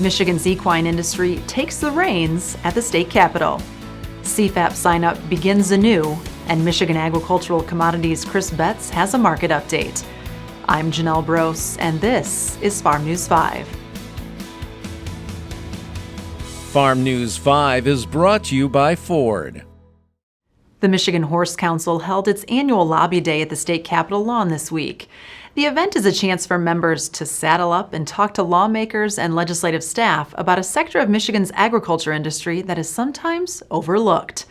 Michigan's equine industry takes the reins at the state capitol. CFAP signup begins anew, and Michigan Agricultural Commodities Chris Betts has a market update. I'm Janelle Brose, and this is Farm News 5. Farm News 5 is brought to you by Ford. The Michigan Horse Council held its annual lobby day at the state capitol lawn this week. The event is a chance for members to saddle up and talk to lawmakers and legislative staff about a sector of Michigan's agriculture industry that is sometimes overlooked.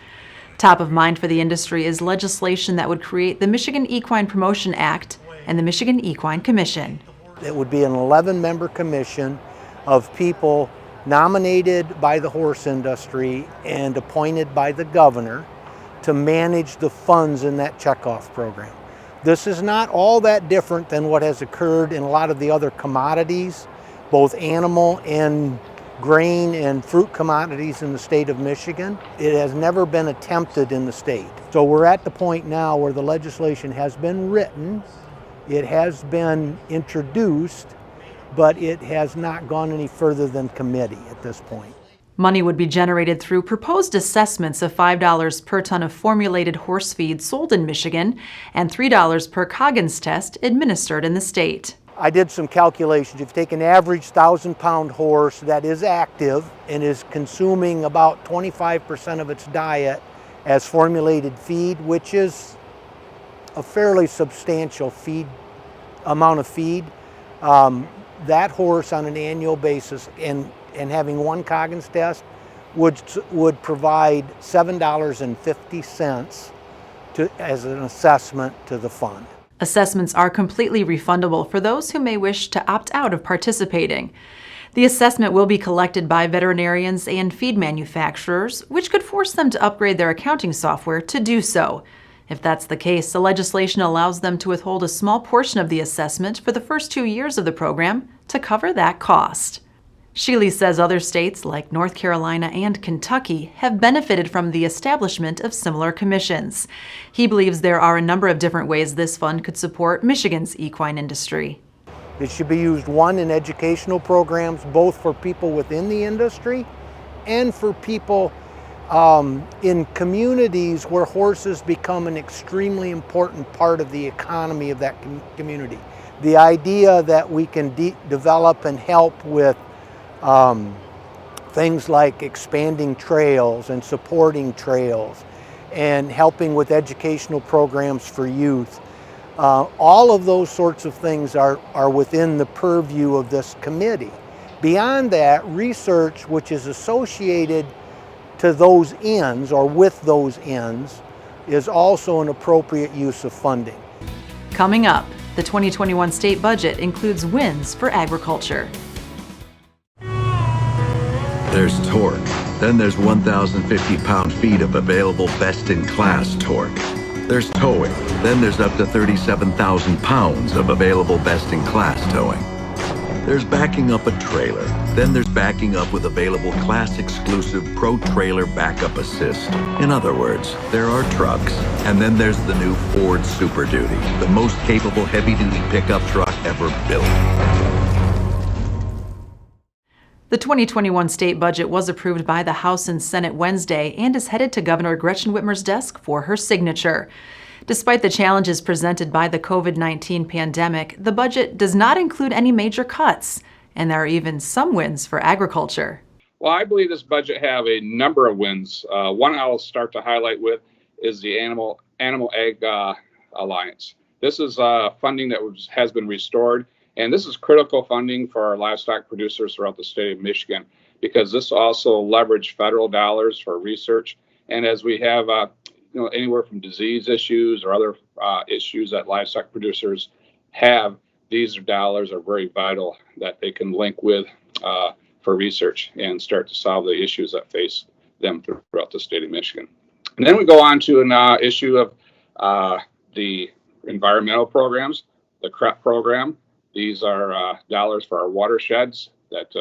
Top of mind for the industry is legislation that would create the Michigan Equine Promotion Act and the Michigan Equine Commission. It would be an 11-member commission of people nominated by the horse industry and appointed by the governor to manage the funds in that checkoff program. This is not all that different than what has occurred in a lot of the other commodities, both animal and grain and fruit commodities in the state of Michigan. It has never been attempted in the state. So we're at the point now where the legislation has been written, it has been introduced, but it has not gone any further than committee at this point. Money would be generated through proposed assessments of $5 per ton of formulated horse feed sold in Michigan and $3 per Coggins test administered in the state. I did some calculations. If you take an average 1,000-pound horse that is active and is consuming about 25% of its diet as formulated feed, which is a fairly substantial amount of feed, that horse on an annual basis and having one Coggins test would provide $7.50 as an assessment to the fund. Assessments are completely refundable for those who may wish to opt out of participating. The assessment will be collected by veterinarians and feed manufacturers, which could force them to upgrade their accounting software to do so. If that's the case, the legislation allows them to withhold a small portion of the assessment for the first 2 years of the program to cover that cost. Shealy says other states like North Carolina and Kentucky have benefited from the establishment of similar commissions. He believes there are a number of different ways this fund could support Michigan's equine industry. It should be used, one, in educational programs, both for people within the industry and for people in communities where horses become an extremely important part of the economy of that community. The idea that we can develop and help with things like expanding trails and supporting trails and helping with educational programs for youth. All of those sorts of things are within the purview of this committee. Beyond that, research which is associated to those ends or with those ends is also an appropriate use of funding. Coming up, the 2021 state budget includes wins for agriculture. There's torque. Then there's 1,050 pound-feet of available best-in-class torque. There's towing. Then there's up to 37,000 pounds of available best-in-class towing. There's backing up a trailer. Then there's backing up with available class-exclusive Pro Trailer Backup Assist. In other words, there are trucks, and then there's the new Ford Super Duty, the most capable heavy-duty pickup truck ever built. The 2021 state budget was approved by the House and Senate Wednesday and is headed to Governor Gretchen Whitmer's desk for her signature. Despite the challenges presented by the COVID-19 pandemic, the budget does not include any major cuts, and there are even some wins for agriculture. Well, I believe this budget have a number of wins. One I'll start to highlight with is the Animal Ag Alliance. This is funding that has been restored. And this is critical funding for our livestock producers throughout the state of Michigan, because this also leveraged federal dollars for research. And as we have, anywhere from disease issues or other issues that livestock producers have, these dollars are very vital that they can link with for research and start to solve the issues that face them throughout the state of Michigan. And then we go on to an issue of the environmental programs, the CREP program. These are dollars for our watersheds that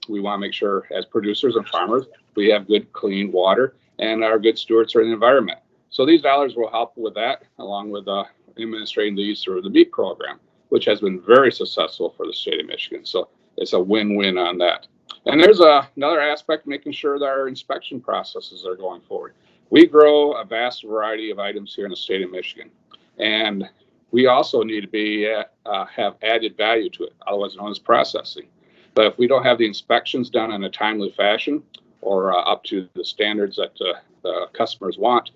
we want to make sure as producers and farmers, we have good, clean water and are good stewards for the environment. So these dollars will help with that, along with administrating these through the meat program, which has been very successful for the state of Michigan. So it's a win-win on that. And there's another aspect, making sure that our inspection processes are going forward. We grow a vast variety of items here in the state of Michigan, and we also need to have added value to it, otherwise known as processing. But if we don't have the inspections done in a timely fashion or up to the standards that the customers want,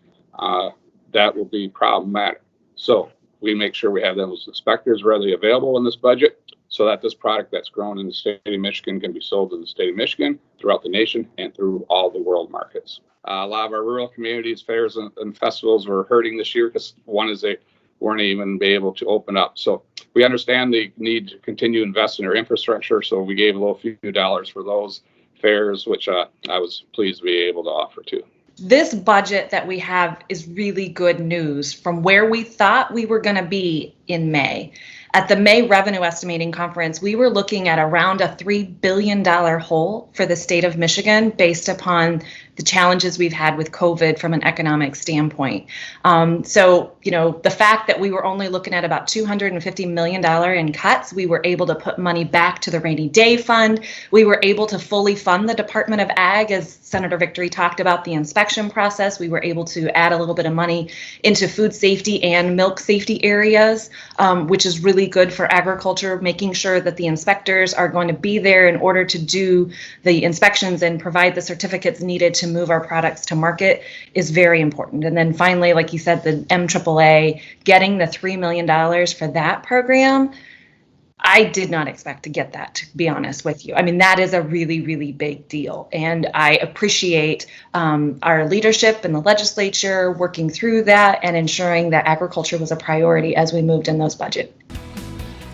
that will be problematic. So we make sure we have those inspectors readily available in this budget so that this product that's grown in the state of Michigan can be sold in the state of Michigan, throughout the nation, and through all the world markets. A lot of our rural communities, fairs, and festivals were hurting this year because one is they weren't even be able to open up. So we understand the need to continue to invest in our infrastructure. So we gave a little few dollars for those fairs, which I was pleased to be able to offer too. This budget that we have is really good news from where we thought we were going to be in May. At the May Revenue Estimating Conference, we were looking at around a $3 billion hole for the state of Michigan based upon the challenges we've had with COVID from an economic standpoint. So, the fact that we were only looking at about $250 million in cuts, we were able to put money back to the rainy day fund. We were able to fully fund the Department of Ag, as Senator Victory talked about the inspection process. We were able to add a little bit of money into food safety and milk safety areas, which is really good for agriculture, making sure that the inspectors are going to be there in order to do the inspections and provide the certificates needed to move our products to market is very important. And then finally, like you said, the MAAA, getting the $3 million for that program, I did not expect to get that, to be honest with you. I mean, that is a really, really big deal. And I appreciate our leadership in the legislature working through that and ensuring that agriculture was a priority as we moved in those budgets.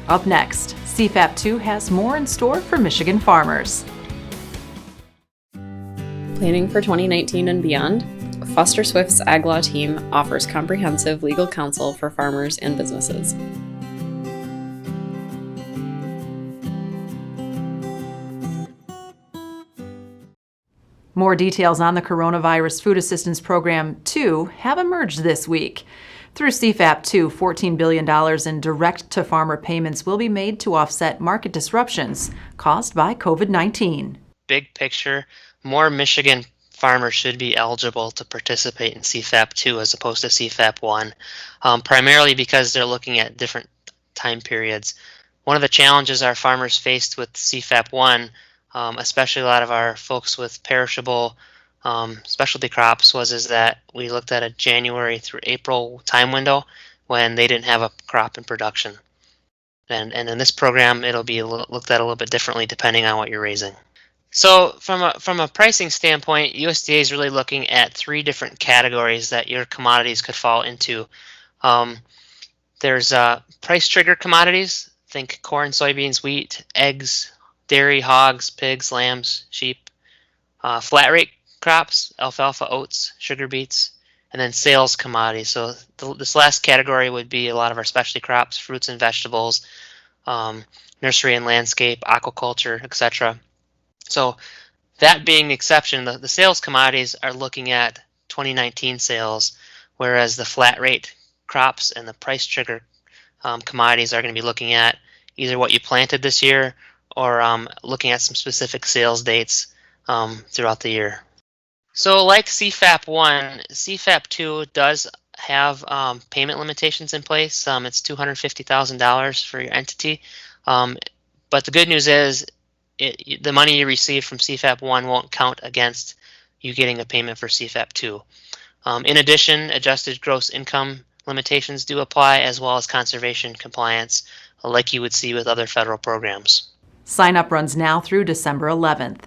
Up next, CFAP 2 has more in store for Michigan farmers. Planning for 2019 and beyond, Foster Swift's Ag Law team offers comprehensive legal counsel for farmers and businesses. More details on the Coronavirus Food Assistance Program 2 have emerged this week. Through CFAP 2, $14 billion in direct-to-farmer payments will be made to offset market disruptions caused by COVID-19. Big picture, more Michigan farmers should be eligible to participate in CFAP 2 as opposed to CFAP 1, primarily because they're looking at different time periods. One of the challenges our farmers faced with CFAP 1, especially a lot of our folks with perishable specialty crops, is that we looked at a January through April time window when they didn't have a crop in production. And in this program, it'll be looked at a little bit differently depending on what you're raising. So from a pricing standpoint, USDA is really looking at 3 different categories that your commodities could fall into. There's price trigger commodities, think corn, soybeans, wheat, eggs, dairy, hogs, pigs, lambs, sheep. Flat rate crops, alfalfa, oats, sugar beets, and then sales commodities. So this last category would be a lot of our specialty crops, fruits and vegetables, nursery and landscape, aquaculture, etc. So that being the exception, the sales commodities are looking at 2019 sales, whereas the flat rate crops and the price trigger commodities are going to be looking at either what you planted this year or looking at some specific sales dates throughout the year. So like CFAP 1, CFAP 2 does have payment limitations in place. It's $250,000 for your entity. But the good news is the money you receive from CFAP 1 won't count against you getting a payment for CFAP 2. In addition, adjusted gross income limitations do apply, as well as conservation compliance, like you would see with other federal programs. Sign up runs now through December 11th.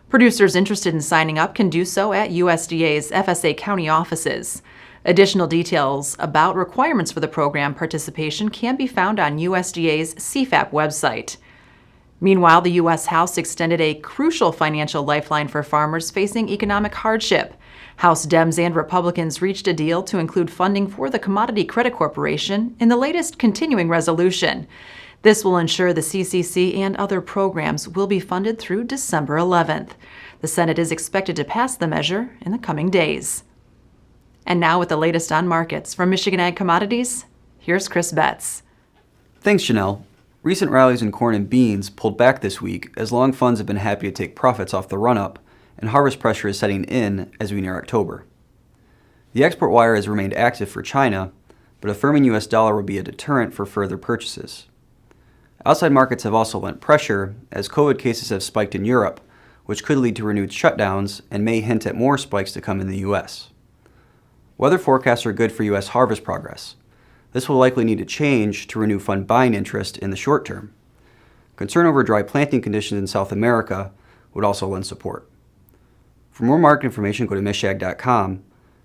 Producers interested in signing up can do so at USDA's FSA county offices. Additional details about requirements for the program participation can be found on USDA's CFAP website. Meanwhile, the U.S. House extended a crucial financial lifeline for farmers facing economic hardship. House Dems and Republicans reached a deal to include funding for the Commodity Credit Corporation in the latest continuing resolution. This will ensure the CCC and other programs will be funded through December 11th. The Senate is expected to pass the measure in the coming days. And now with the latest on markets from Michigan Ag Commodities, here's Chris Betts. Thanks, Janelle. Recent rallies in corn and beans pulled back this week as long funds have been happy to take profits off the run-up, and harvest pressure is setting in as we near October. The export wire has remained active for China, but a firming US dollar will be a deterrent for further purchases. Outside markets have also lent pressure as COVID cases have spiked in Europe, which could lead to renewed shutdowns and may hint at more spikes to come in the US. Weather forecasts are good for US harvest progress. This will likely need to change to renew fund buying interest in the short term. Concern over dry planting conditions in South America would also lend support. For more market information, go to michag.com.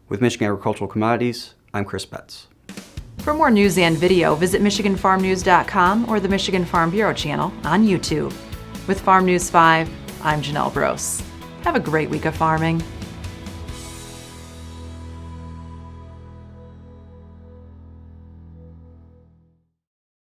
With Michigan Agricultural Commodities, I'm Chris Betts. For more news and video, visit MichiganFarmNews.com or the Michigan Farm Bureau channel on YouTube. With Farm News 5, I'm Janelle Brose. Have a great week of farming.